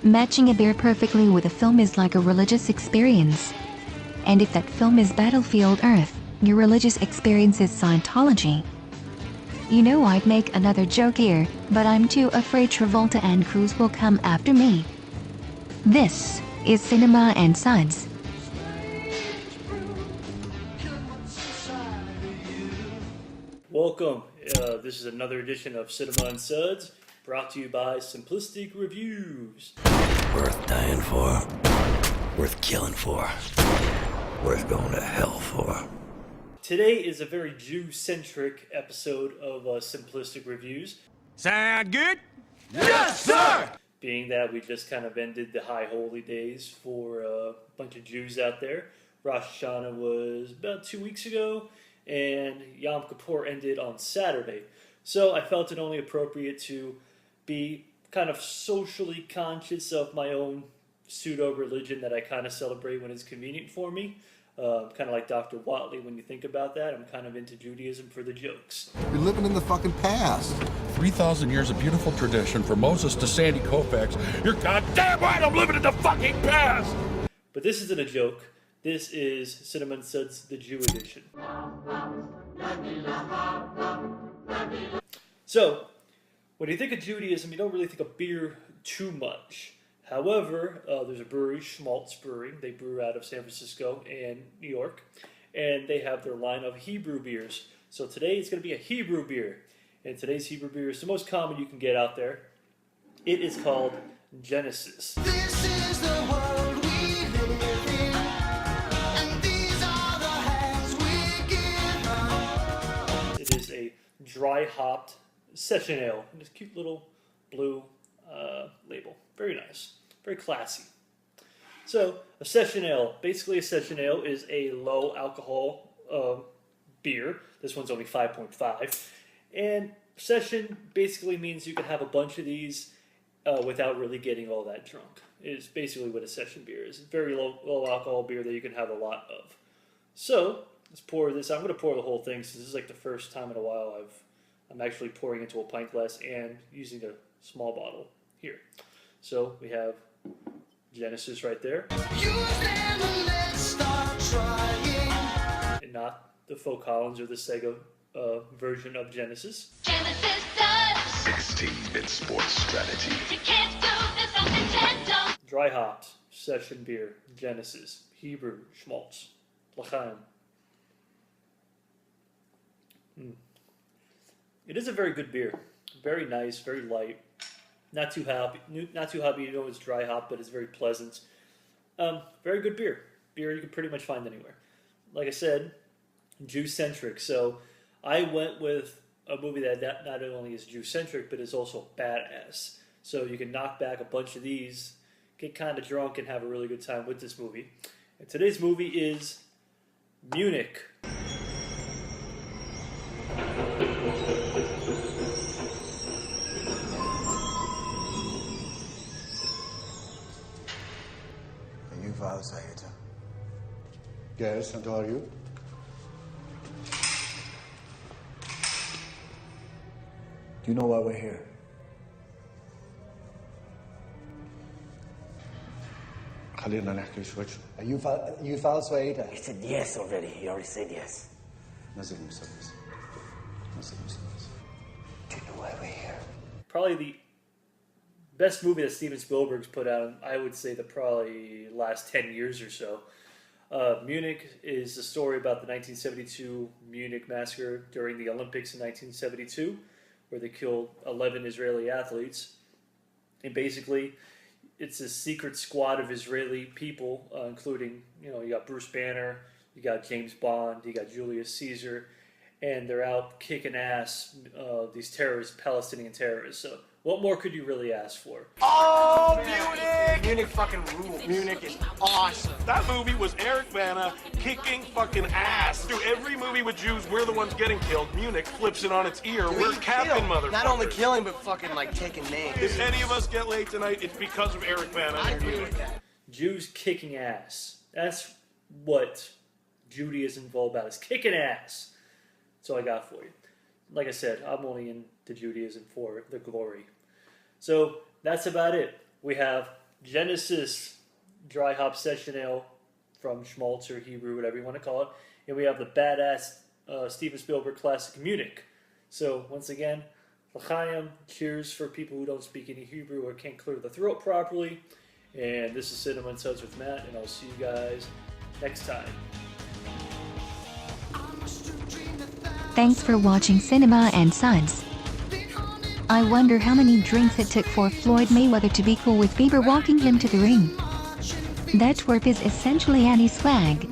Matching a beer perfectly with a film is like a religious experience. And if that film is Battlefield Earth, your religious experience is Scientology. You know, I'd make another joke here, but I'm too afraid Travolta and Cruz will come after me. This is Cinema and Suds. Welcome. This is another edition of Cinema and Suds, brought to you by Simplistic Reviews. Worth dying for, worth killing for, worth going to hell for. Today is a very Jew-centric episode of Simplistic Reviews. Sound good? Yes, sir! Being that we just kind of ended the high holy days for a bunch of Jews out there. Rosh Hashanah was about 2 weeks ago, and Yom Kippur ended on Saturday. So I felt it only appropriate to be kind of socially conscious of my own pseudo-religion that I kind of celebrate when it's convenient for me. Kind of like Dr. Watley when you think about that. I'm kind of into Judaism for the jokes. You're living in the fucking past. 3,000 years of beautiful tradition from Moses to Sandy Koufax. You're goddamn right I'm living in the fucking past! But this isn't a joke. This is Cinema and Suds, the Jew edition. So, when you think of Judaism, you don't really think of beer too much. However, there's a brewery, Schmaltz Brewing. They brew out of San Francisco and New York. And they have their line of Hebrew beers. So today it's going to be a Hebrew beer. And today's Hebrew beer is the most common you can get out there. It is called Genesis. This is the world we live in, and these are the hands we give. It is a dry hopped session ale. This cute little blue label. Very nice. Very classy. So, a session ale. Basically, a session ale is a low alcohol beer. This one's only 5.5. And session basically means you can have a bunch of these without really getting all that drunk. Is basically what a session beer is. It's a very low alcohol beer that you can have a lot of. So, let's pour this. I'm going to pour the whole thing since this is like the first time in a while I'm actually pouring into a pint glass and using a small bottle here. So we have Genesis right there. Use them and let's start trying. And not the Phil Collins or the Sega version of Genesis. Genesis does. 16-bit sports strategy. You can't do this on Nintendo. Dry hopped session beer, Genesis, Hebrew, Schmaltz, L'chaim. It is a very good beer. Very nice, very light. Not too hoppy. You know, it's dry hop, but it's very pleasant. Very good beer. Beer you can pretty much find anywhere. Like I said, Jew-centric. So I went with a movie that not only is Jew-centric, but is also badass. So you can knock back a bunch of these, get kind of drunk, and have a really good time with this movie. And today's movie is Munich. Yes, and are you? Do you know why we're here? خلينا نحكي شوي. You He said yes already. He already said yes. نزل المسدس. Do you know why we're here? Probably the best movie that Steven Spielberg's put out in, I would say, the probably last 10 years or so. Munich is the story about the 1972 Munich massacre during the Olympics in 1972, where they killed 11 Israeli athletes. And basically, it's a secret squad of Israeli people, including, you got Bruce Banner, you got James Bond, you got Julius Caesar, and they're out kicking ass, these terrorists, Palestinian terrorists. So what more could you really ask for? Oh, Munich! Munich fucking rules. Munich is awesome. That movie was Eric Bana kicking fucking ass. Dude, every movie with Jews, we're the ones getting killed. Munich flips it on its ear. We're Captain Motherfuckers. Not only killing, but fucking like taking names. If any of us get laid tonight, it's because of Eric Bana. I agree with that. Jews kicking ass. That's what Judaism is all about, is kicking ass. That's all I got for you. Like I said, I'm only into Judaism for the glory. So that's about it. We have Genesis Dry Hop Session Ale from Schmaltz or Hebrew, whatever you want to call it. And we have the badass Steven Spielberg classic Munich. So once again, l'chaim, cheers for people who don't speak any Hebrew or can't clear the throat properly. And this is Cinema and Suds with Matt, and I'll see you guys next time. Thanks for watching Cinema and Suds. I wonder how many drinks it took for Floyd Mayweather to be cool with Bieber walking him to the ring. That twerp is essentially anti-swag.